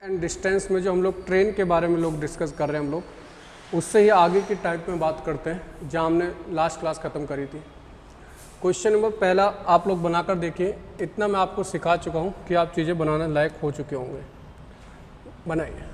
And distance में जो हम लोग ट्रेन के बारे में लोग डिस्कस कर रहे हैं, हम लोग उससे ही आगे की टाइप में बात करते हैं जहाँ हमने लास्ट क्लास ख़त्म करी थी। क्वेश्चन नंबर पहला आप लोग बनाकर देखिए। इतना मैं आपको सिखा चुका हूँ कि आप चीज़ें बनाने लायक हो चुके होंगे। बनाइए।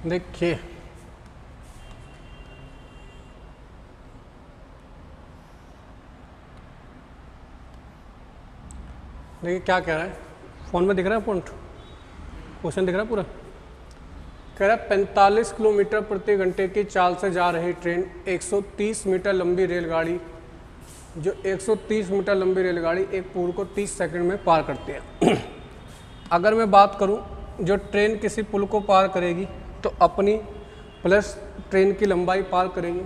देखिए देखिए क्या कह रहा है, फ़ोन में दिख रहा है पॉइंट, क्वेश्चन दिख रहा है पूरा। कह रहा है 45 किलोमीटर प्रति घंटे की चाल से जा रही ट्रेन 130 मीटर लंबी रेलगाड़ी, जो 130 मीटर लंबी रेलगाड़ी एक पुल को 30 सेकंड में पार करती है। अगर मैं बात करूं, जो ट्रेन किसी पुल को पार करेगी तो अपनी प्लस ट्रेन की लंबाई पार करेगी,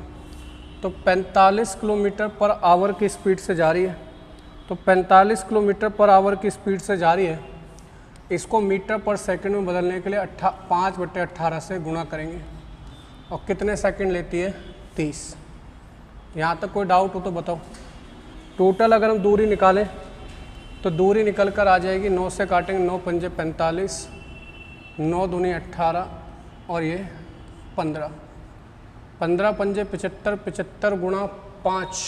तो 45 किलोमीटर पर आवर की स्पीड से जा रही है, तो 45 किलोमीटर पर आवर की स्पीड से जा रही है। इसको मीटर पर सेकंड में बदलने के लिए 5/18 से गुणा करेंगे और कितने सेकंड लेती है? 30। यहाँ तक कोई डाउट हो तो बताओ। टोटल अगर हम दूरी निकालें तो दूरी निकल कर आ जाएगी, 9 से काटेंगे 9 पंजे 45, 9 दूनी 18 और ये 15, 15 पंजे 75, 75 गुणा 5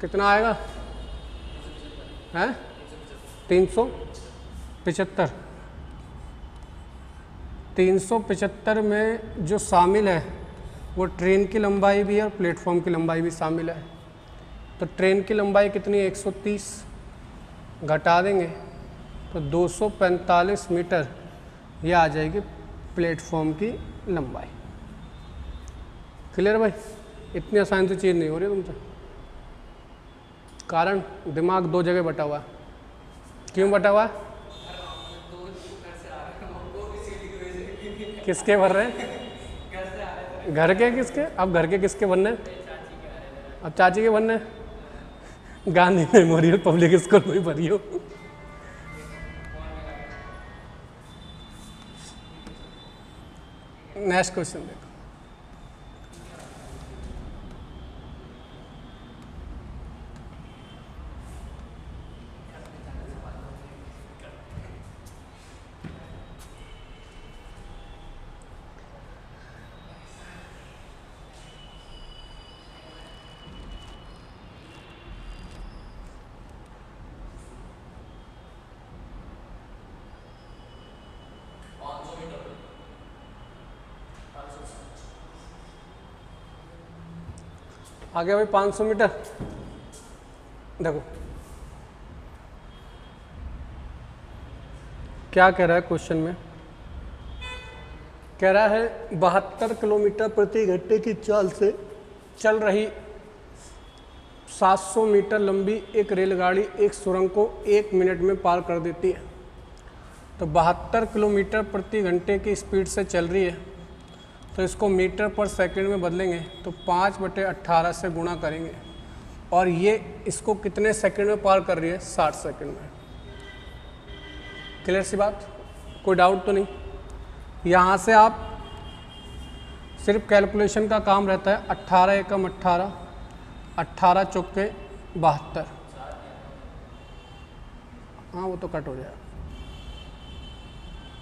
कितना आएगा? हैं 375। 375 में जो शामिल है वो ट्रेन की लंबाई भी है और प्लेटफॉर्म की लंबाई भी शामिल है। तो ट्रेन की लंबाई कितनी है? 130, घटा देंगे तो 245 मीटर ये आ जाएगी प्लेटफॉर्म की लंबाई। क्लियर भाई? इतनी आसान सी चीज़ नहीं हो रही तुमसे, कारण दिमाग दो जगह बटा हुआ है। क्यों बटा हुआ है? किसके भर रहे हैं? घर के किसके? अब घर के किसके बनने? अब चाची के बनने? गांधी मेमोरियल पब्लिक स्कूल में भरी हो। नेक्स्ट क्वेश्चन देखो। आ गया भाई 500 मीटर। देखो क्या कह रहा है क्वेश्चन में। कह रहा है 72 किलोमीटर प्रति घंटे की चाल से चल रही 700 मीटर लंबी एक रेलगाड़ी एक सुरंग को 1 मिनट में पार कर देती है। तो 72 किलोमीटर प्रति घंटे की स्पीड से चल रही है, तो इसको मीटर पर सेकंड में बदलेंगे तो 5/18 से गुणा करेंगे और ये इसको कितने सेकंड में पार कर रही है? 60 सेकंड में। क्लियर सी बात? कोई डाउट तो नहीं? यहाँ से आप सिर्फ कैलकुलेशन का काम रहता है। 18 एकम 18, 18 चौके 72, हाँ वो तो कट हो जाएगा।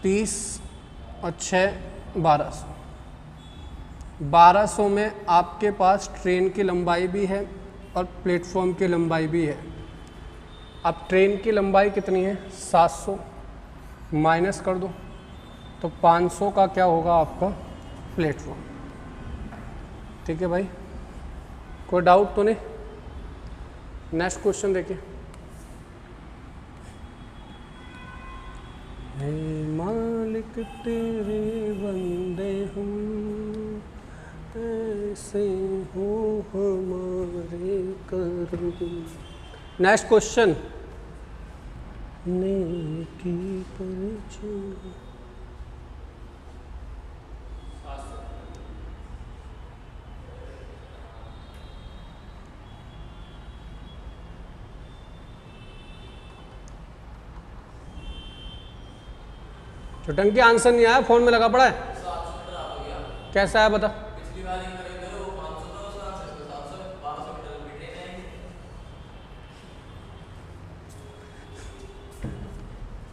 30 और 6 1200। 1200 में आपके पास ट्रेन की लंबाई भी है और प्लेटफॉर्म की लंबाई भी है। अब ट्रेन की लंबाई कितनी है? 700, माइनस कर दो तो 500 का क्या होगा आपका प्लेटफॉर्म। ठीक है भाई, कोई डाउट तो नहीं। नेक्स्ट क्वेश्चन देखिए। हे मालिक तेरे बंदे हम, ऐसे हो हमारे करम। नेक्स्ट क्वेश्चन, नेकी पर चल। छुटंकी आंसर नहीं आया, फोन में लगा पड़ा है। कैसा है बता।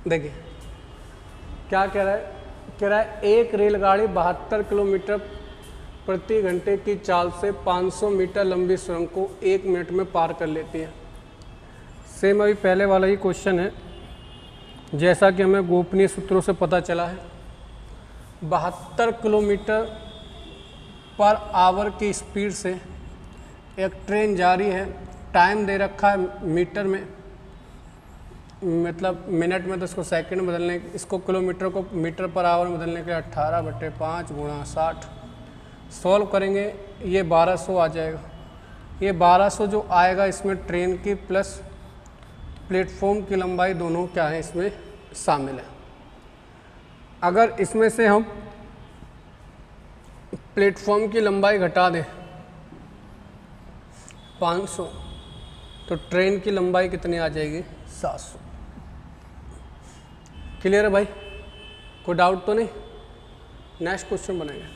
देखिए क्या कह रहा है, कह रहा है एक रेलगाड़ी 72 किलोमीटर प्रति घंटे की चाल से 500 मीटर लंबी सुरंग को 1 मिनट में पार कर लेती है। सेम अभी पहले वाला ही क्वेश्चन है, जैसा कि हमें गोपनीय सूत्रों से पता चला है 72 किलोमीटर पर आवर की स्पीड से एक ट्रेन जा रही है। टाइम दे रखा है मीटर में, मतलब मिनट में, तो इसको सेकंड में बदलने, इसको किलोमीटर को मीटर पर आवर में बदलने के लिए 18/5 गुणा 60 सॉल्व करेंगे, ये 1200 आ जाएगा। ये 1200 जो आएगा इसमें ट्रेन की प्लस प्लेटफॉर्म की लंबाई दोनों क्या है इसमें शामिल है। अगर इसमें से हम प्लेटफॉर्म की लंबाई घटा दें 500, तो ट्रेन की लंबाई कितनी आ जाएगी 700। क्लियर है भाई, कोई डाउट तो नहीं। नेक्स्ट क्वेश्चन बनाएंगे।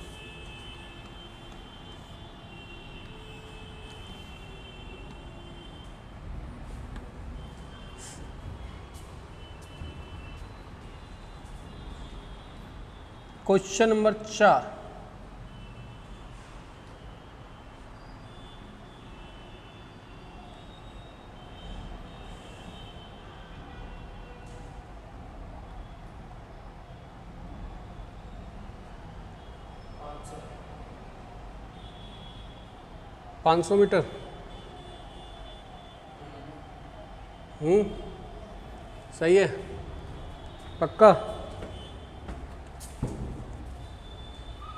क्वेश्चन नंबर 4, पाँच सौ मीटर। सही है, पक्का।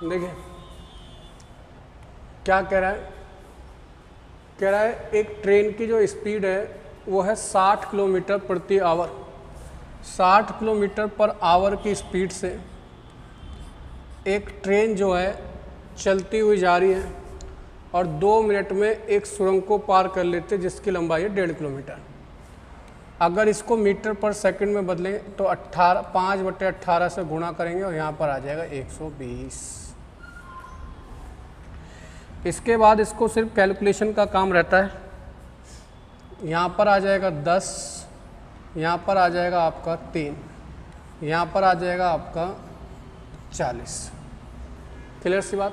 देखिए क्या कह रहा है, कह रहा है एक ट्रेन की जो स्पीड है वो है 60 किलोमीटर प्रति आवर। 60 किलोमीटर पर आवर की स्पीड से एक ट्रेन जो है चलती हुई जा रही है और 2 मिनट में एक सुरंग को पार कर लेते हैं जिसकी लंबाई है 1.5 किलोमीटर। अगर इसको मीटर पर सेकंड में बदलें तो 5/18 से गुणा करेंगे और यहाँ पर आ जाएगा 120। इसके बाद इसको सिर्फ कैलकुलेशन का काम रहता है। यहाँ पर आ जाएगा 10, यहाँ पर आ जाएगा आपका 3, यहाँ पर आ जाएगा आपका 40। क्लियर सी बात।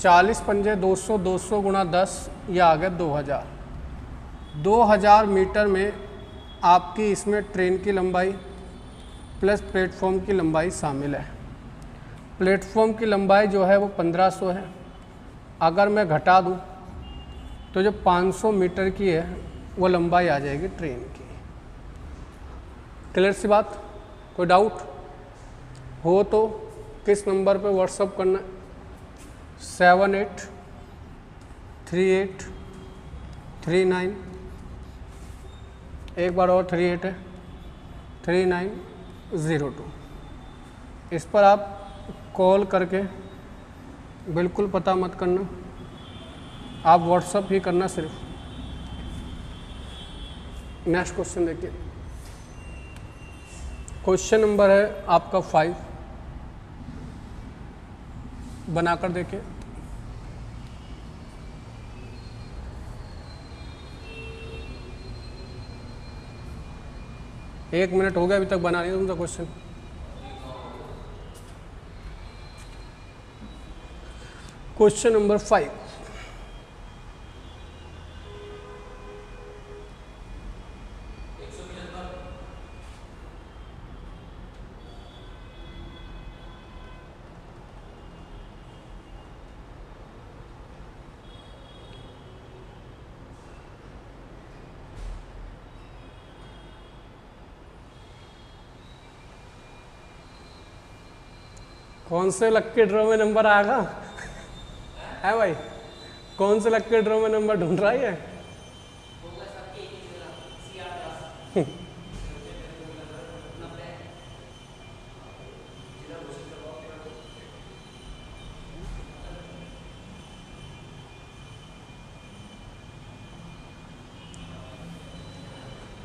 40 पंजे 200, 200 गुणा 10, ये आ गया 2000। 2000 मीटर में आपकी इसमें ट्रेन की लंबाई प्लस प्लेटफॉर्म की लंबाई शामिल है। प्लेटफॉर्म की लंबाई जो है वो 1500 है। अगर मैं घटा दूँ तो जो 500 मीटर की है वो लंबाई आ जाएगी ट्रेन की। क्लियर सी बात, कोई डाउट हो तो किस नंबर पे व्हाट्सअप करना है? 783839, एक बार और 38 है 3902। इस पर आप कॉल करके बिल्कुल पता मत करना, आप व्हाट्सअप ही करना सिर्फ। नेक्स्ट क्वेश्चन देखिए। क्वेश्चन नंबर है आपका 5, बनाकर देखिए। एक मिनट हो गया अभी तक बना नहीं तुमसे क्वेश्चन। क्वेश्चन नंबर 5, कौन से लक्की ड्रॉ में नंबर आएगा है भाई? कौन से लक्की ड्रॉ में नंबर ढूंढ रहा है?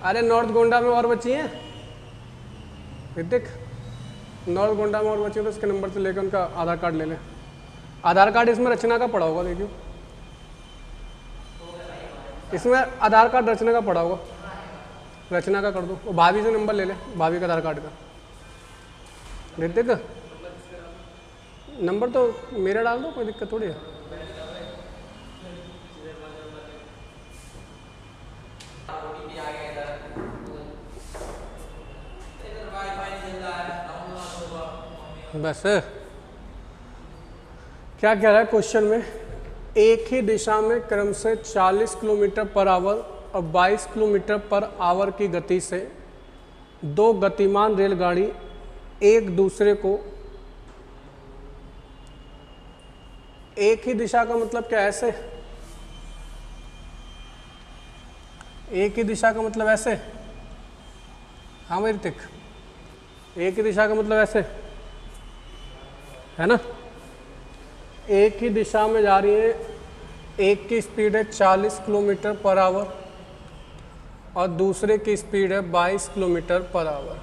अरे नॉर्थ गोंडा में और बची हैं ऋतिक, नॉर्थ गोंडा में और बची हैं, तो उसके नंबर से लेकर उनका आधार कार्ड ले लें। आधार कार्ड इसमें रचना का पड़ा होगा, देखियो इसमें आधार कार्ड रचना का पड़ा होगा, रचना का कर दो। वो भाभी से नंबर ले ले, भाभी का आधार कार्ड का। ऋतिक नंबर तो मेरा डाल दो, कोई दिक्कत थोड़ी है। बस क्या कह रहा है क्वेश्चन में, एक ही दिशा में क्रम से 40 किलोमीटर पर आवर और 22 किलोमीटर पर आवर की गति से दो गतिमान रेलगाड़ी एक दूसरे को, एक ही दिशा का मतलब क्या, ऐसे? एक ही दिशा का मतलब ऐसे? हाँ भाई ऋतिक, एक ही दिशा का मतलब ऐसे है ना? एक ही दिशा में जा रही है, एक की स्पीड है 40 किलोमीटर पर आवर और दूसरे की स्पीड है 22 किलोमीटर पर आवर।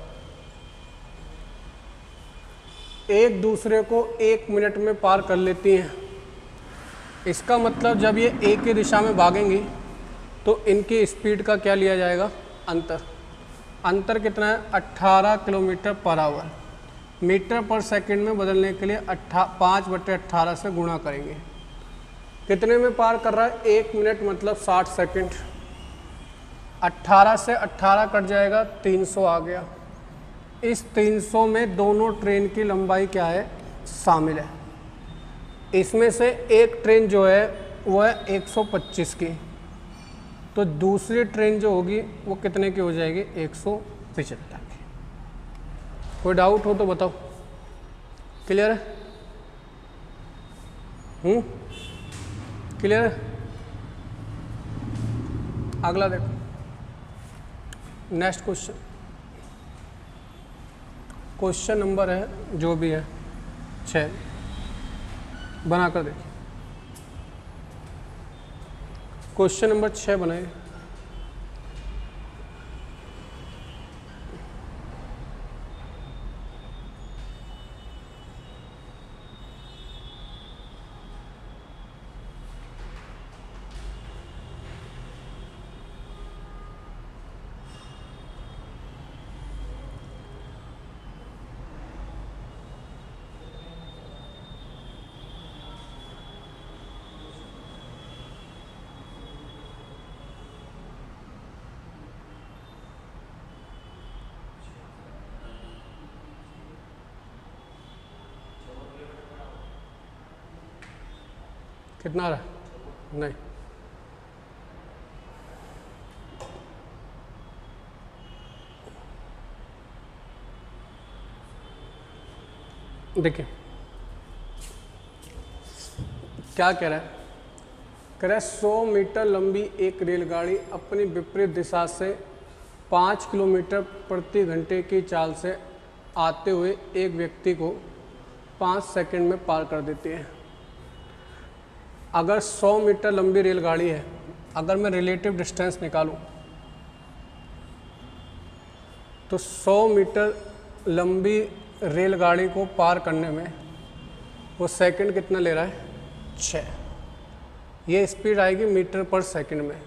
एक दूसरे को 1 मिनट में पार कर लेती हैं। इसका मतलब जब ये एक ही दिशा में भागेंगी तो इनकी स्पीड का क्या लिया जाएगा, अंतर। अंतर कितना है, 18 किलोमीटर पर आवर। मीटर पर सेकंड में बदलने के लिए 5/18 से गुणा करेंगे। कितने में पार कर रहा है, 1 मिनट मतलब 60 सेकंड। 18 से 18 कट जाएगा, 300 आ गया। इस 300 में दोनों ट्रेन की लंबाई क्या है, शामिल है। इसमें से एक ट्रेन जो है वो है 125 की, तो दूसरी ट्रेन जो होगी वो कितने की हो जाएगी, 175 की। कोई डाउट हो तो बताओ, क्लियर है? क्लियर है? अगला देखो, नेक्स्ट क्वेश्चन, क्वेश्चन नंबर है जो भी है 6, बनाकर देखिए। क्वेश्चन नंबर 6 बनाइए। कितना आ रहा है? नहीं, देखिए क्या कह रहा है, कह रहा है 100 मीटर लंबी एक रेलगाड़ी अपनी विपरीत दिशा से 5 किलोमीटर प्रति घंटे की चाल से आते हुए एक व्यक्ति को 5 सेकंड में पार कर देती है। अगर 100 मीटर लंबी रेलगाड़ी है, अगर मैं रिलेटिव डिस्टेंस निकालूं तो 100 मीटर लंबी रेलगाड़ी को पार करने में वो सेकंड कितना ले रहा है, 6। ये स्पीड आएगी मीटर पर सेकंड में।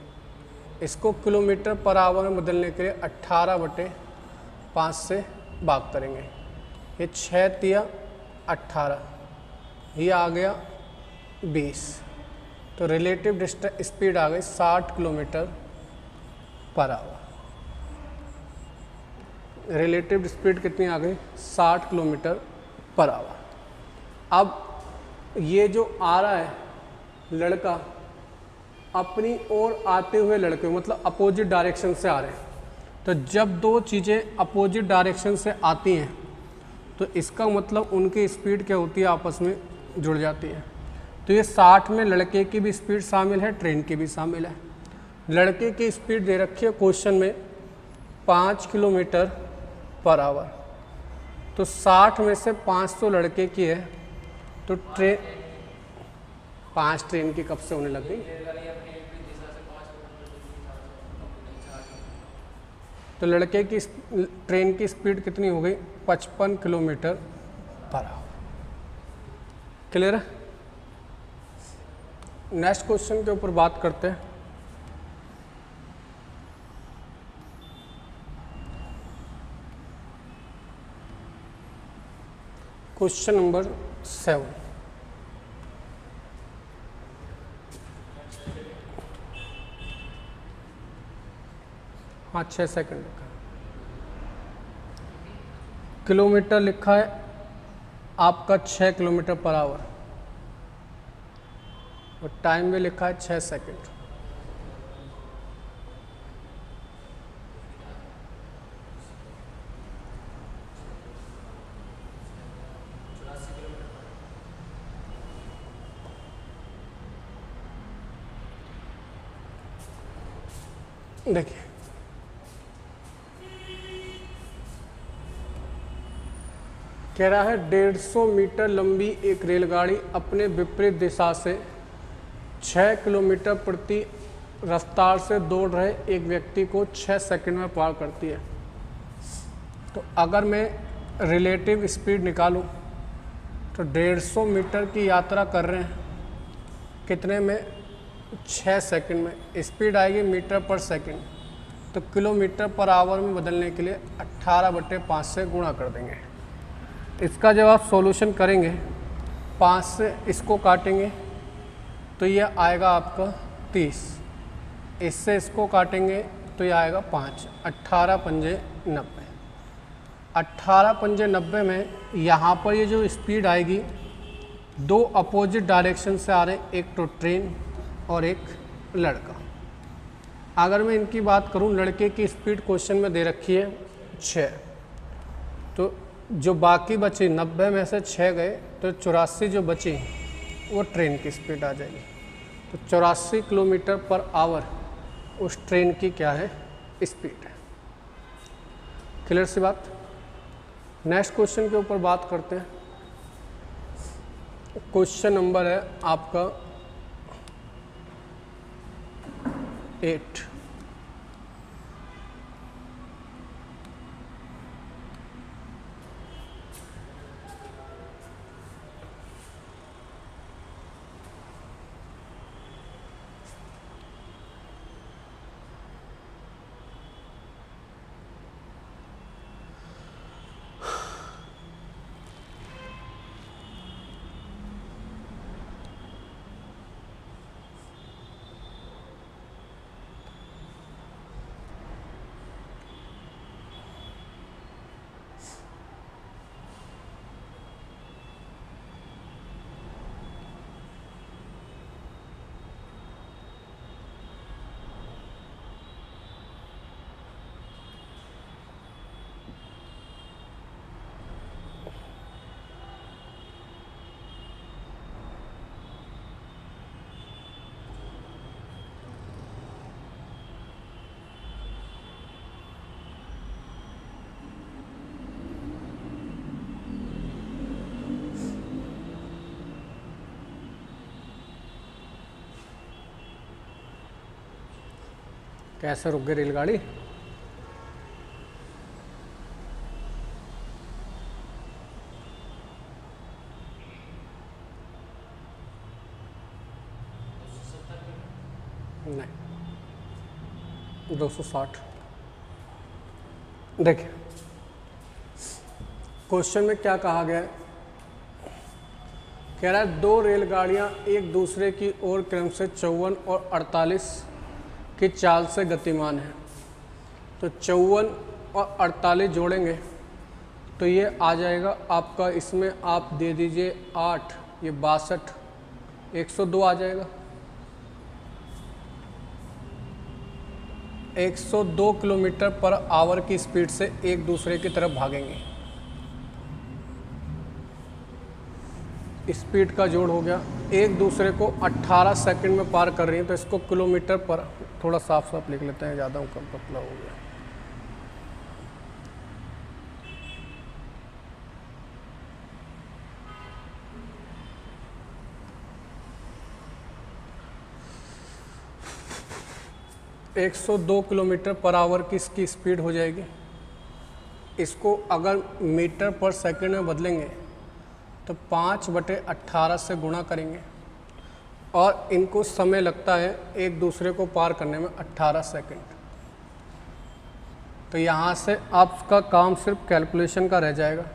इसको किलोमीटर पर आवर में बदलने के लिए 18/5 से भाग करेंगे। ये 6 तिया 18, ये आ गया 20, तो रिलेटिव डिस्टेंस स्पीड आ गई 60 kilometre per hour. Relative speed कितनी आ गई, 60 किलोमीटर पर आवर। अब ये जो आ रहा है लड़का अपनी ओर आते हुए लड़के, मतलब अपोजिट डायरेक्शन से आ रहे हैं। तो जब दो चीज़ें अपोजिट डायरेक्शन से आती हैं तो इसका मतलब उनकी स्पीड क्या होती है, आपस में जुड़ जाती है। तो ये 60 में लड़के की भी स्पीड शामिल है, ट्रेन की भी शामिल है। लड़के की स्पीड दे रखी है क्वेश्चन में 5 किलोमीटर पर आवर, तो 60 में से 5 तो लड़के की है, तो 5 ट्रेन की कब से होने लग गई। तो लड़के की ट्रेन की स्पीड कितनी हो गई, 55 किलोमीटर पर आवर। क्लियर है। नेक्स्ट क्वेश्चन के ऊपर बात करते हैं। Question number 7। हाँ 6 सेकंड लिखा है, किलोमीटर लिखा है आपका 6 किलोमीटर पर आवर, और टाइम भी लिखा है 6 सेकंड। देखिए कह रहा है 150 मीटर लंबी एक रेलगाड़ी अपने विपरीत दिशा से 6 किलोमीटर प्रति रफ्तार से दौड़ रहे एक व्यक्ति को 6 सेकंड में पार करती है। तो अगर मैं रिलेटिव स्पीड निकालूं तो 150 मीटर की यात्रा कर रहे हैं कितने में, 6 सेकंड में। स्पीड आएगी मीटर पर सेकंड, तो किलोमीटर पर आवर में बदलने के लिए 18/5 से गुणा कर देंगे। इसका जब आप सॉल्यूशन करेंगे 5 से इसको काटेंगे तो ये आएगा आपका 30, इससे इसको काटेंगे तो ये आएगा 5, 18 पंजे 90। 18 पंजे 90 में यहाँ पर ये जो स्पीड आएगी, दो अपोजिट डायरेक्शन से आ रहे हैं, एक तो ट्रेन और एक लड़का। अगर मैं इनकी बात करूं, लड़के की स्पीड क्वेश्चन में दे रखी है 6, तो जो बाकी बची 90 में से 6 गए तो 84 जो बची वो ट्रेन की स्पीड आ जाएगी। तो 84 किलोमीटर पर आवर उस ट्रेन की क्या है, स्पीड है। क्लियर सी बात। नेक्स्ट क्वेश्चन के ऊपर बात करते हैं। क्वेश्चन नंबर है आपका 8। कैसे रुक गई रेलगाड़ी। नहीं 260। देखिए क्वेश्चन में क्या कहा गया है, कह रहा है दो रेलगाड़ियां एक दूसरे की ओर क्रम से 54 और 48 की चाल से गतिमान है। तो 54 और 48 जोड़ेंगे तो ये आ जाएगा आपका, इसमें आप दे दीजिए 8, ये 62, 102 आ जाएगा। 102 किलोमीटर पर आवर की स्पीड से एक दूसरे की तरफ भागेंगे। स्पीड का जोड़ हो गया, एक दूसरे को 18 सेकंड में पार कर रही हैं, तो इसको किलोमीटर पर, थोड़ा साफ साफ लिख लेते हैं, ज़्यादा कम पतला हो गया। एक 102 किलोमीटर पर आवर की इसकी स्पीड हो जाएगी। इसको अगर मीटर पर सेकंड में बदलेंगे तो 5/18 से गुणा करेंगे, और इनको समय लगता है एक दूसरे को पार करने में 18 सेकंड। तो यहाँ से आपका काम सिर्फ कैलकुलेशन का रह जाएगा।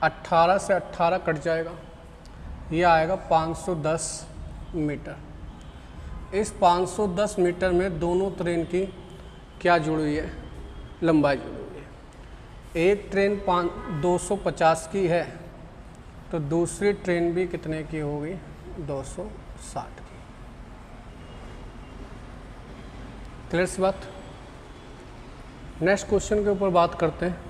18 से 18 कट जाएगा, ये आएगा 510 मीटर। इस 510 मीटर में दोनों ट्रेन की क्या जुड़ी हुई है? लंबाई जुड़ी हुई है। एक ट्रेन 250 की है तो दूसरी ट्रेन भी कितने की होगी? 260 की। क्लियर सी बात? नेक्स्ट क्वेश्चन के ऊपर बात करते हैं।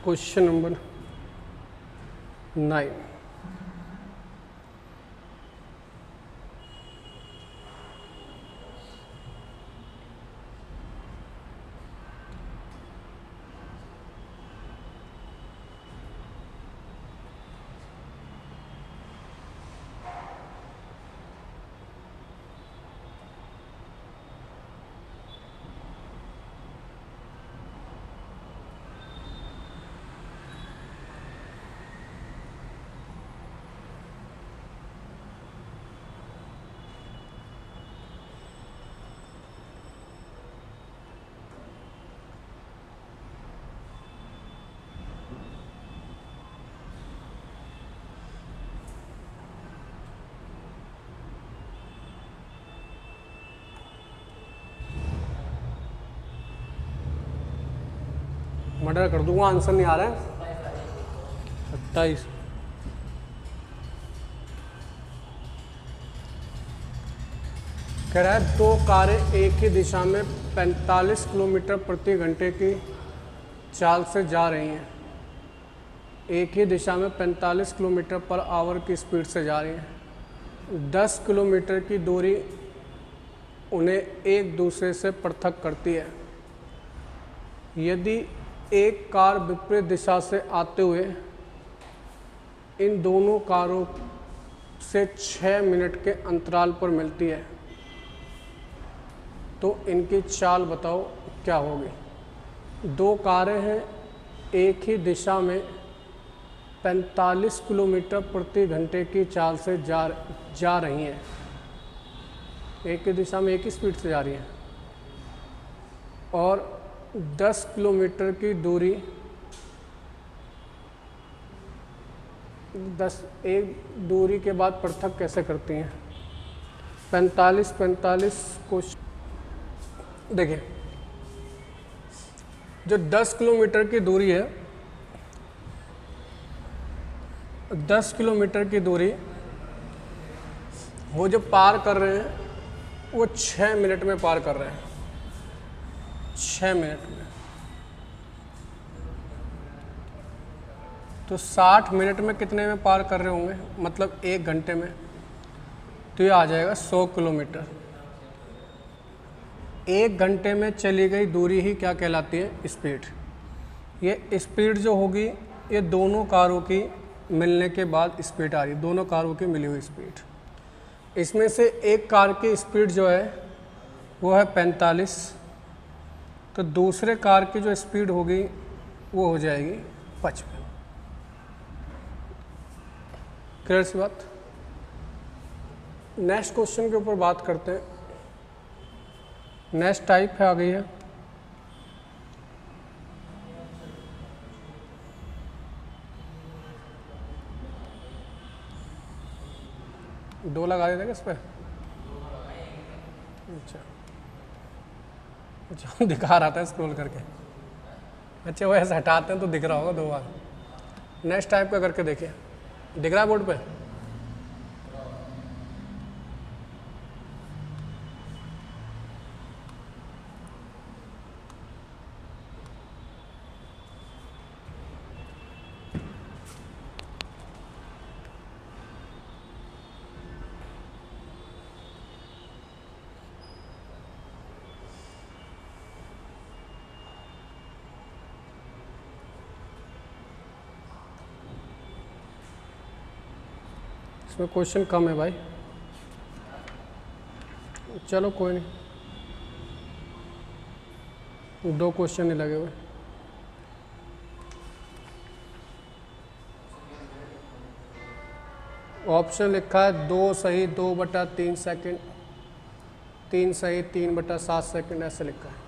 Question number 9। मर्डर कर दूंगा, आंसर नहीं आ रहा है। 27। कह रहा है दो कारें एक ही दिशा में 45 किलोमीटर प्रति घंटे की चाल से जा रही हैं। एक ही दिशा में 45 किलोमीटर पर आवर की स्पीड से जा रही हैं। 10 किलोमीटर की दूरी उन्हें एक दूसरे से पृथक करती है। यदि एक कार विपरीत दिशा से आते हुए इन दोनों कारों से 6 मिनट के अंतराल पर मिलती है तो इनकी चाल बताओ क्या होगी? दो कारें हैं, एक ही दिशा में 45 किलोमीटर प्रति घंटे की चाल से जा रही हैं। एक ही दिशा में एक ही स्पीड से जा रही हैं और 10 किलोमीटर की दूरी एक दूरी के बाद पृथक कैसे करती हैं? 45 को देखिए, जो 10 किलोमीटर की दूरी है, 10 किलोमीटर की दूरी वो जो पार कर रहे हैं वो 6 मिनट में पार कर रहे हैं। 6 मिनट में तो 60 मिनट में कितने में पार कर रहे होंगे? मतलब 1 घंटे में। तो ये आ जाएगा 100 किलोमीटर। 1 घंटे में चली गई दूरी ही क्या कहलाती है? स्पीड। ये स्पीड जो होगी ये दोनों कारों की मिलने के बाद स्पीड आ रही है, दोनों कारों की मिली हुई स्पीड। इसमें से एक कार की स्पीड जो है वो है 45, तो दूसरे कार की जो स्पीड होगी वो हो जाएगी 55। क्लियर सी बात? नेक्स्ट क्वेश्चन के ऊपर बात करते हैं। नेक्स्ट टाइप है, आ गई है। दो लगा देते इस पे। अच्छा दिखा रहा था स्क्रॉल करके। अच्छा वो ऐसे हटाते हैं तो दिख रहा होगा 2 बार। नेक्स्ट टाइप का करके देखिए, दिख रहा है बोर्ड पे? इसमें क्वेश्चन कम है भाई, चलो कोई नहीं, 2 क्वेश्चन नहीं लगे हुए। ऑप्शन लिखा है 2 सही 2/3 सेकंड, 3 सही 3/7 सेकंड, ऐसे लिखा है।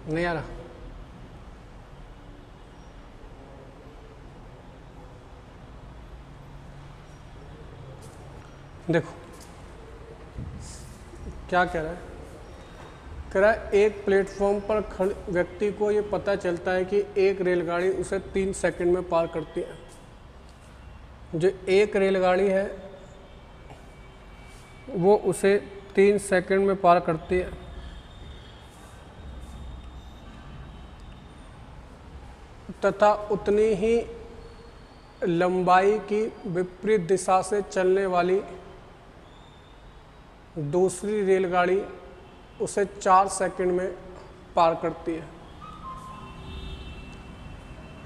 नहीं आ रहा? देखो क्या कह रहा है, कह रहा है एक प्लेटफॉर्म पर खड़े व्यक्ति को ये पता चलता है कि एक रेलगाड़ी उसे 3 सेकंड में पार करती है। जो एक रेलगाड़ी है वो उसे 3 सेकंड में पार करती है। तथा उतनी ही लंबाई की विपरीत दिशा से चलने वाली दूसरी रेलगाड़ी उसे 4 सेकंड में पार करती है।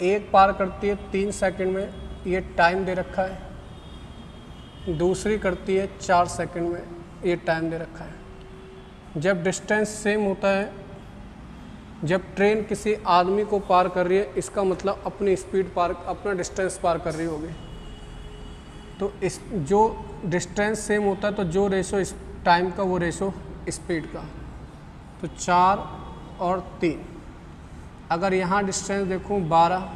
एक पार करती है 3 सेकंड में, ये टाइम दे रखा है। दूसरी करती है 4 सेकंड में, ये टाइम दे रखा है। जब डिस्टेंस सेम होता है, जब ट्रेन किसी आदमी को पार कर रही है, इसका मतलब अपनी स्पीड पार, अपना डिस्टेंस पार कर रही होगी। तो इस जो डिस्टेंस सेम होता है तो जो रेशो इस टाइम का वो रेशो स्पीड का। तो 4 और 3, अगर यहाँ डिस्टेंस देखूँ 12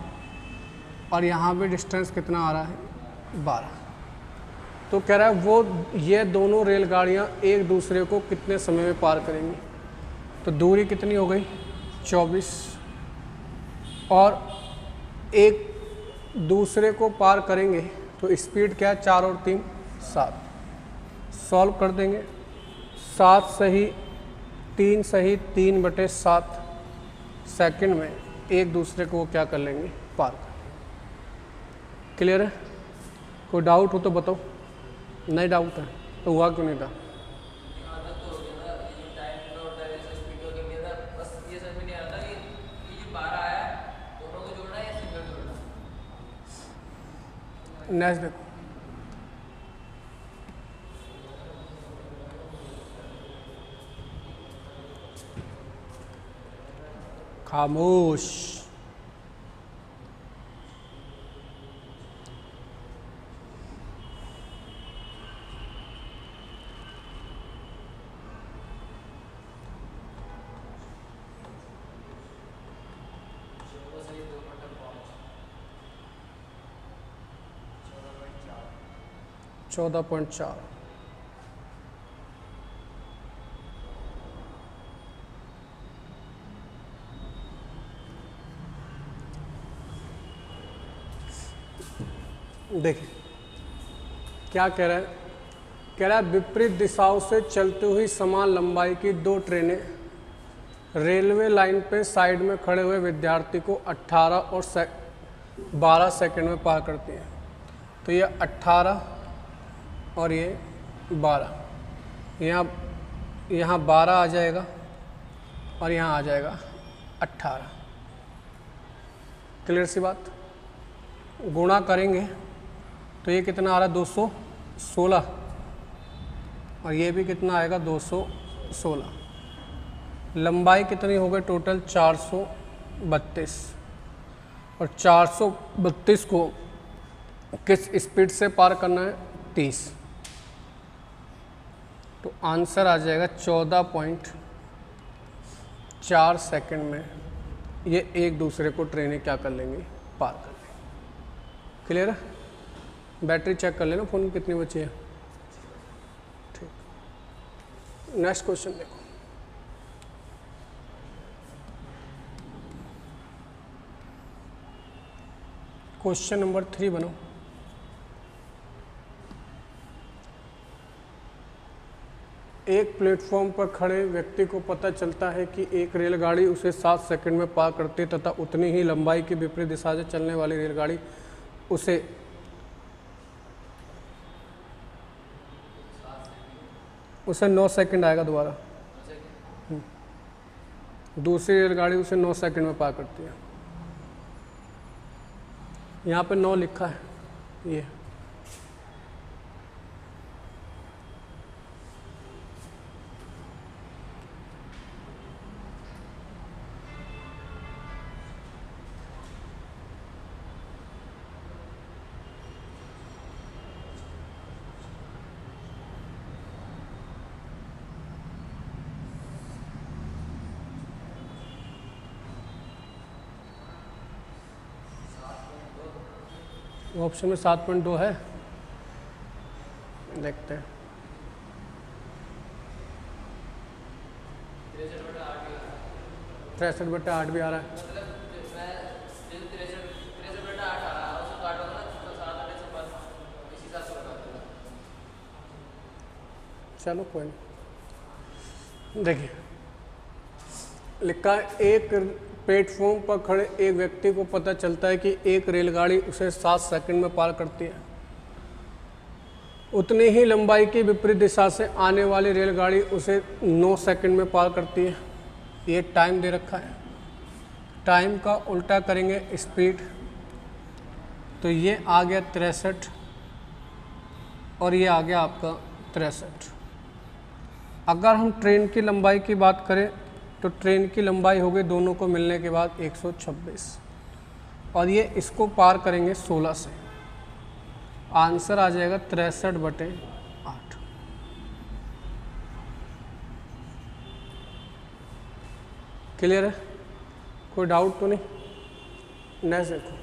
और यहाँ भी डिस्टेंस कितना आ रहा है 12, तो कह रहा है वो ये दोनों रेलगाड़ियाँ एक दूसरे को कितने समय में पार करेंगी। तो दूरी कितनी हो गई 24, और एक दूसरे को पार करेंगे तो स्पीड क्या है 4 और 3 7। सॉल्व कर देंगे, 7 सही 3 सही 3/7 सेकंड में एक दूसरे को वो क्या कर लेंगे, पार कर। क्लियर है? कोई डाउट हो तो बताओ। नहीं डाउट है तो हुआ क्यों नहीं था? नेक्स्ट देखो, खामोश। चौदह 14.4। देखिए क्या कह रहा है, कह रहा है विपरीत दिशाओं से चलती हुई समान लंबाई की 2 ट्रेनें रेलवे लाइन पे साइड में खड़े हुए विद्यार्थी को 18 और 12 सेकंड में पार करती हैं। तो ये 18 और ये 12, यहाँ 12 आ जाएगा और यहाँ आ जाएगा 18। क्लियर सी बात? गुणा करेंगे तो ये कितना आ रहा है 216, और ये भी कितना आएगा 216। लंबाई कितनी हो गई टोटल 432, और 432 को किस स्पीड से पार करना है 30। तो आंसर आ जाएगा 4 सेकंड में ये एक दूसरे को ट्रेनें क्या कर लेंगे, पार कर लेंगे। क्लियर है? बैटरी चेक कर लेना फ़ोन में कितनी बची है। ठीक, नेक्स्ट क्वेश्चन देखो। क्वेश्चन नंबर 3 बनाओ। एक प्लेटफॉर्म पर खड़े व्यक्ति को पता चलता है कि एक रेलगाड़ी उसे 7 सेकंड में पार करती है तथा उतनी ही लंबाई की विपरीत दिशा से चलने वाली रेलगाड़ी उसे 9 सेकंड आएगा दोबारा। दूसरी रेलगाड़ी उसे 9 सेकंड में पार करती है। यहाँ पे 9 लिखा है ये। ऑप्शन में 7.2 है, देखते हैं। 63/8 भी आ रहा है। चलो कोई नहीं। देखिए लिखा है, एक प्लेटफॉर्म पर खड़े एक व्यक्ति को पता चलता है कि एक रेलगाड़ी उसे 7 सेकंड में पार करती है। उतनी ही लंबाई की विपरीत दिशा से आने वाली रेलगाड़ी उसे 9 सेकंड में पार करती है। ये टाइम दे रखा है। टाइम का उल्टा करेंगे स्पीड, तो ये आ गया 63 और ये आ गया आपका 63। अगर हम ट्रेन की लंबाई की बात करें तो ट्रेन की लंबाई हो गई दोनों को मिलने के बाद 126 और ये इसको पार करेंगे 16 से। आंसर आ जाएगा 63/8। क्लियर है? कोई डाउट तो नहीं? नेक्स्ट देखो।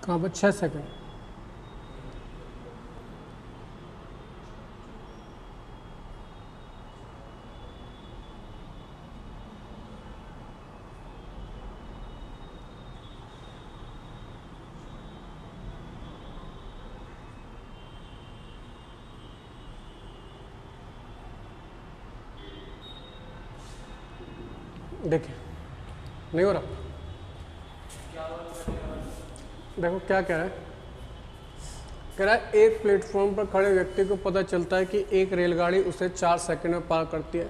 कहाँ पर 6 सेकंड? देखिए नहीं हो रहा। देखो क्या कह रहा है, कह रहा है एक प्लेटफॉर्म पर खड़े व्यक्ति को पता चलता है कि एक रेलगाड़ी उसे 4 सेकंड में पार करती है।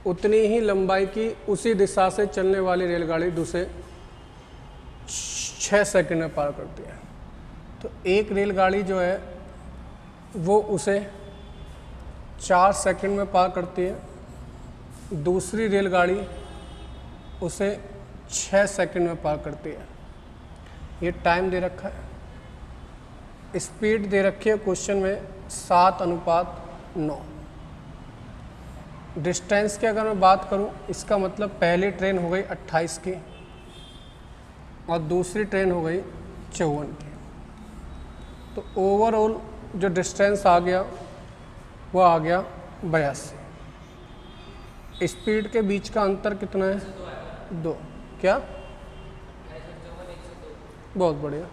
उतनी ही लंबाई की उसी दिशा से चलने वाली रेलगाड़ी दूसरे 6 सेकंड में पार करती है। तो एक रेलगाड़ी जो है वो उसे 4 सेकंड में पार करती है, दूसरी रेलगाड़ी उसे 6 सेकंड में पार करती है। ये टाइम दे रखा है, स्पीड दे रखी है क्वेश्चन में 7:9। डिस्टेंस की अगर मैं बात करूं, इसका मतलब पहली ट्रेन हो गई 28 की और दूसरी ट्रेन हो गई 54 की। तो ओवरऑल जो डिस्टेंस आ गया वो आ गया 82। स्पीड के बीच का अंतर कितना है? 2। क्या? बहुत बढ़िया।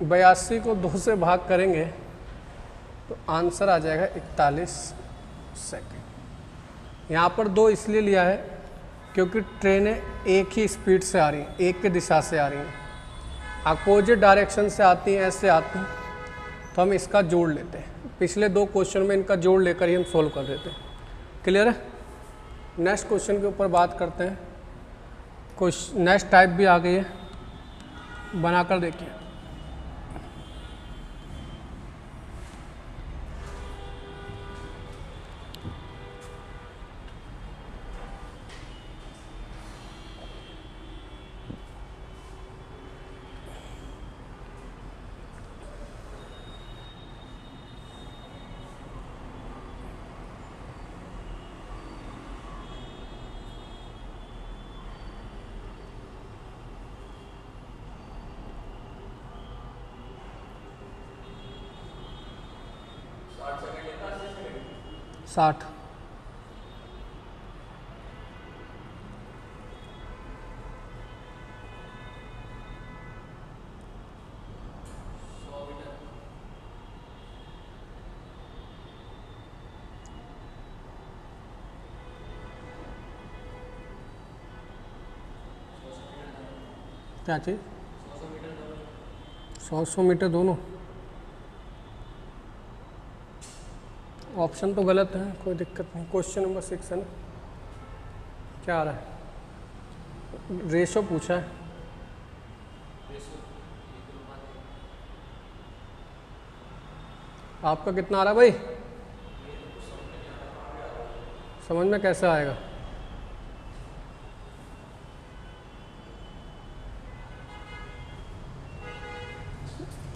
82 को 2 से भाग करेंगे तो आंसर आ जाएगा 41 सेकंड। यहाँ पर 2 इसलिए लिया है क्योंकि ट्रेनें एक ही स्पीड से आ रही हैं, एक की दिशा से आ रही हैं। अपोजिट डायरेक्शन से आती हैं, ऐसे आती हैं, तो हम इसका जोड़ लेते हैं। पिछले 2 क्वेश्चन में इनका जोड़ लेकर ही हम सोल्व कर देते हैं। क्लियर है? नेक्स्ट क्वेश्चन के ऊपर बात करते हैं। नेक्स्ट टाइप भी आ गई है, बनाकर देखिए। साठ। क्या चीज़? 100 मीटर दोनों। ऑप्शन तो गलत है, कोई दिक्कत नहीं। क्वेश्चन नंबर 6 है ना? क्या आ रहा है? रेशो पूछा है। आपका कितना आ रहा है भाई? समझ में कैसे आएगा?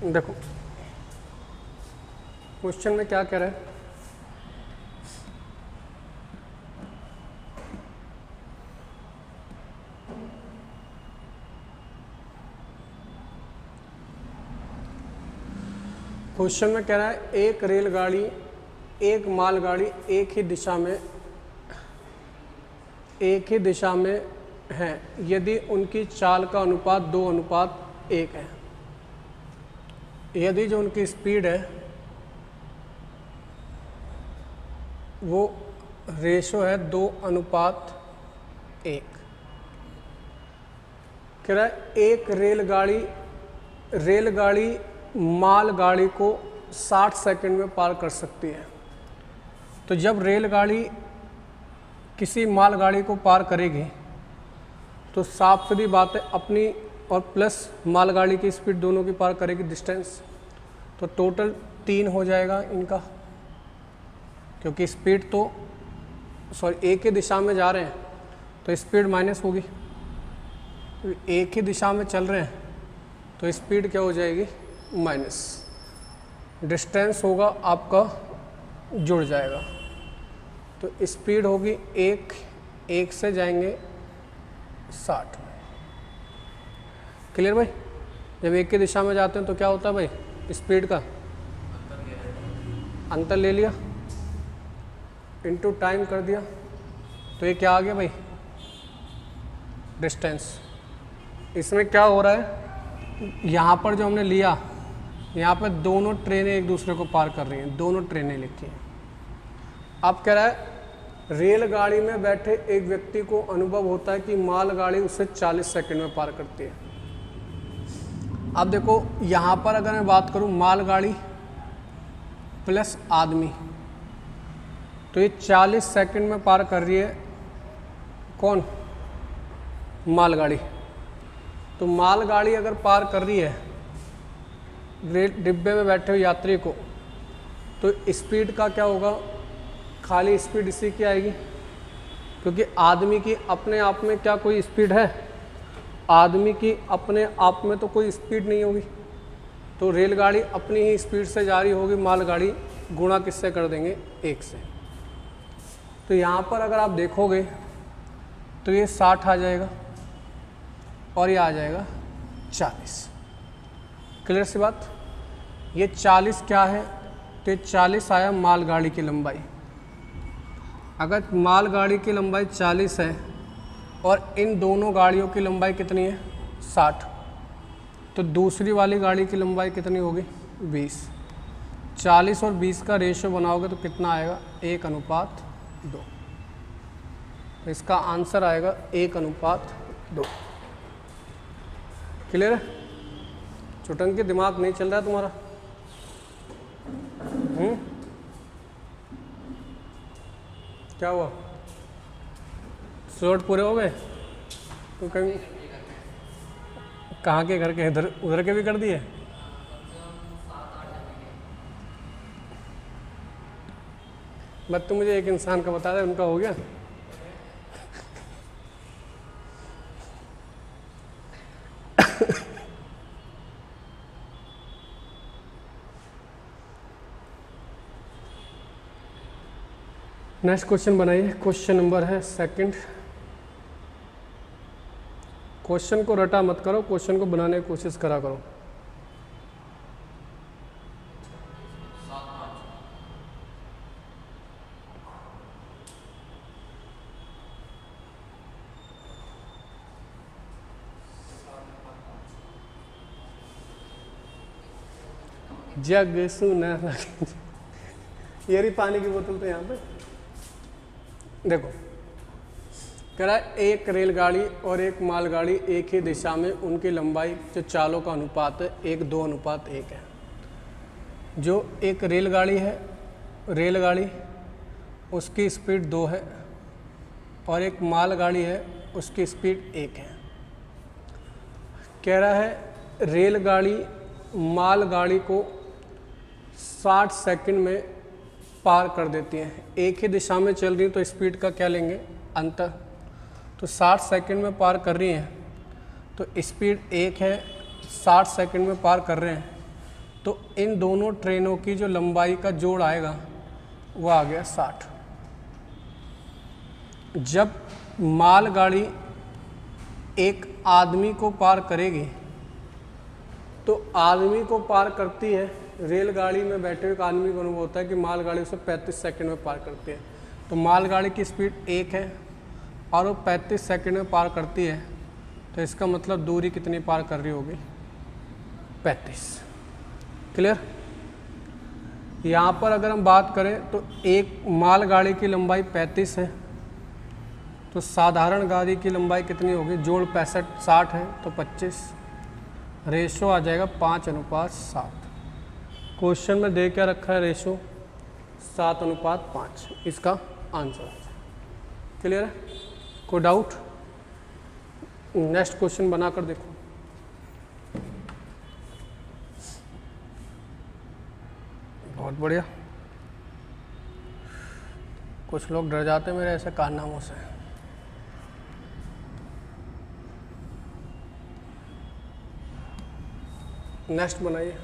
देखो क्वेश्चन में क्या कह रहा है। क्वेश्चन में कह रहा है एक रेलगाड़ी, एक मालगाड़ी एक ही दिशा में है यदि उनकी चाल का अनुपात 2:1 है। यदि जो उनकी स्पीड है वो रेशो है 2:1। कह रहा है एक रेलगाड़ी मालगाड़ी को 60 सेकंड में पार कर सकती है। तो जब रेलगाड़ी किसी मालगाड़ी को पार करेगी तो साफ सीधी बात है अपनी और प्लस मालगाड़ी की स्पीड दोनों की पार करेगी डिस्टेंस, तो टोटल 3 हो जाएगा इनका, क्योंकि स्पीड तो एक ही दिशा में जा रहे हैं तो स्पीड माइनस होगी। तो एक ही दिशा में चल रहे हैं तो स्पीड क्या हो जाएगी? माइनस। डिस्टेंस होगा आपका जुड़ जाएगा, तो स्पीड होगी 1 से जाएंगे 60। क्लियर भाई? जब एक की दिशा में जाते हैं तो क्या होता है भाई? स्पीड का अंतर ले लिया, इनटू टाइम कर दिया, तो ये क्या आ गया भाई? डिस्टेंस। इसमें क्या हो रहा है, यहाँ पर जो हमने लिया, यहाँ पर दोनों ट्रेनें एक दूसरे को पार कर रही हैं, दोनों ट्रेनें लिखी हैं। अब कह रहा है रेलगाड़ी में बैठे एक व्यक्ति को अनुभव होता है कि मालगाड़ी उसे 40 सेकंड में पार करती है। अब देखो यहाँ पर अगर मैं बात करूँ मालगाड़ी प्लस आदमी, तो ये 40 सेकंड में पार कर रही है कौन? मालगाड़ी। तो मालगाड़ी अगर पार कर रही है डिब्बे में बैठे हुए यात्री को, तो स्पीड का क्या होगा? खाली स्पीड इसी की आएगी, क्योंकि आदमी की अपने आप में क्या कोई स्पीड है? आदमी की अपने आप में तो कोई स्पीड नहीं होगी, तो रेलगाड़ी अपनी ही स्पीड से जा रही होगी, मालगाड़ी गुणा किससे कर देंगे? 1 से। तो यहाँ पर अगर आप देखोगे तो ये 60 आ जाएगा और ये आ जाएगा 40। क्लियर सी बात? ये 40 क्या है? तो ये 40 आया मालगाड़ी की लंबाई। अगर मालगाड़ी की लंबाई 40 है और इन दोनों गाड़ियों की लंबाई कितनी है? 60, तो दूसरी वाली गाड़ी की लंबाई कितनी होगी? 20। 40 और 20 का रेशियो बनाओगे तो कितना आएगा? 1:2। तो इसका आंसर आएगा 1:2। क्लियर है? चुटंकी दिमाग नहीं चल रहा है तुम्हारा? क्या हुआ? स्लॉट पूरे हो गए? तो कहीं कहाँ के घर के? इधर उधर के भी कर दिए? बस तुम मुझे एक इंसान का बता दे, उनका हो गया? नेक्स्ट क्वेश्चन बनाइए। क्वेश्चन नंबर है 2। क्वेश्चन को रटा मत करो, क्वेश्चन को बनाने की कोशिश करा करो। जग सुना ये रही पानी की बोतल। तो यहाँ पे देखो, कह रहा है एक रेलगाड़ी और एक मालगाड़ी एक ही दिशा में, उनकी लंबाई जो चालों का अनुपात है 1:2:1 है। जो एक रेलगाड़ी है, रेलगाड़ी उसकी स्पीड 2 है और एक मालगाड़ी है उसकी स्पीड 1 है। कह रहा है रेलगाड़ी मालगाड़ी को 60 सेकंड में पार कर देती हैं। एक ही दिशा में चल रही तो स्पीड का क्या लेंगे? अंतर। तो 60 सेकंड में पार कर रही हैं तो स्पीड 1 है, 60 सेकंड में पार कर रहे हैं, तो इन दोनों ट्रेनों की जो लंबाई का जोड़ आएगा वो आ गया 60। जब मालगाड़ी एक आदमी को पार करेगी तो आदमी को पार करती है, रेलगाड़ी में बैठे हुए एक आदमी को अनुभव होता है कि मालगाड़ी उसे 35 सेकंड में पार करती है। तो मालगाड़ी की स्पीड 1 है और वो 35 सेकंड में पार करती है, तो इसका मतलब दूरी कितनी पार कर रही होगी? 35। क्लियर? यहाँ पर अगर हम बात करें तो एक मालगाड़ी की लंबाई 35 है, तो साधारण गाड़ी की लंबाई कितनी होगी? जोड़ 65 60 है तो 25। रेशो आ जाएगा 5:7। क्वेश्चन में दे क्या रखा है? रेशो 7:5। इसका आंसर आ जाएगा। क्लियर है? कोई डाउट? नेक्स्ट क्वेश्चन बनाकर देखो। बहुत बढ़िया। कुछ लोग डर जाते हैं मेरे ऐसे कारनामों से। नेक्स्ट बनाइए।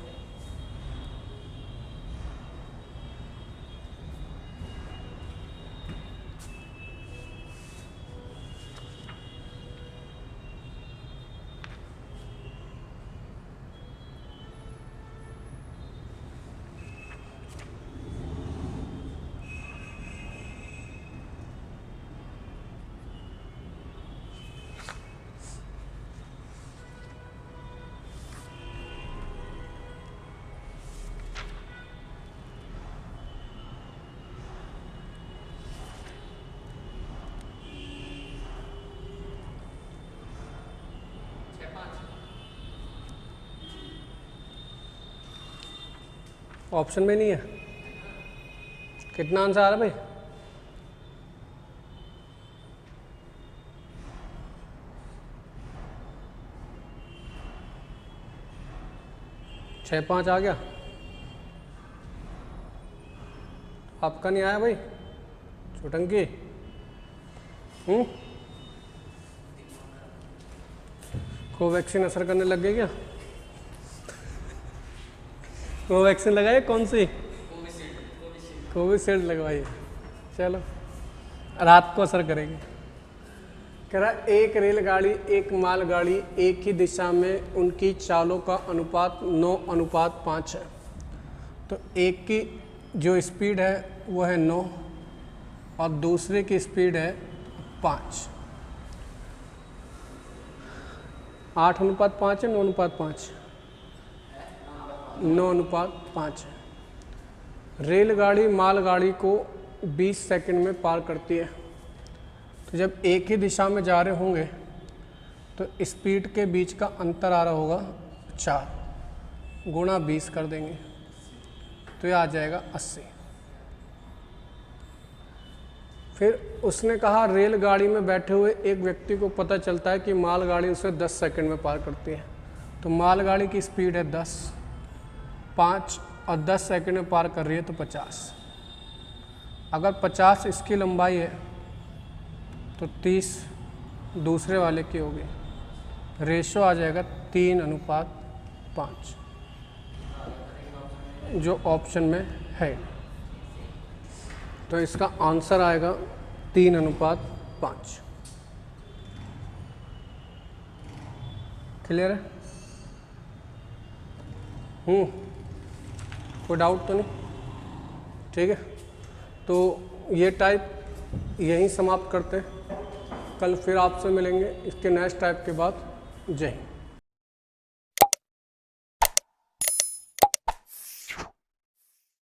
ऑप्शन में नहीं है। कितना आंसर आ रहा भाई? छः 5 आ गया। आपका नहीं आया भाई? नौटंकी। कोवैक्सीन असर करने लग गई क्या? कोवैक्सीन लगाइए, कौन सी? कोविशील्ड लगवाइए। चलो, रात को असर करेगी। कह रहा एक रेलगाड़ी एक मालगाड़ी एक ही दिशा में उनकी चालों का अनुपात 9:5 है। तो एक की जो स्पीड है वो है 9 और दूसरे की स्पीड है 5। 8:5 है, 9:5? 9:5 है। रेलगाड़ी मालगाड़ी को 20 सेकंड में पार करती है। तो जब एक ही दिशा में जा रहे होंगे तो स्पीड के बीच का अंतर आ रहा होगा 4 गुणा 20 कर देंगे तो ये आ जाएगा 80। फिर उसने कहा रेलगाड़ी में बैठे हुए एक व्यक्ति को पता चलता है कि मालगाड़ी उसे 10 सेकंड में पार करती है। तो मालगाड़ी की स्पीड है 10, 5 और 10 सेकंड में पार कर रही है तो 50। अगर 50 इसकी लंबाई है तो 30 दूसरे वाले की होगी। रेशो आ जाएगा 3:5 जो ऑप्शन में है। तो इसका आंसर आएगा 3:5। क्लियर है? कोई डाउट तो नहीं? ठीक है, तो ये टाइप यहीं समाप्त करते हैं। कल फिर आपसे मिलेंगे इसके नेक्स्ट टाइप के बाद। जय हिंद।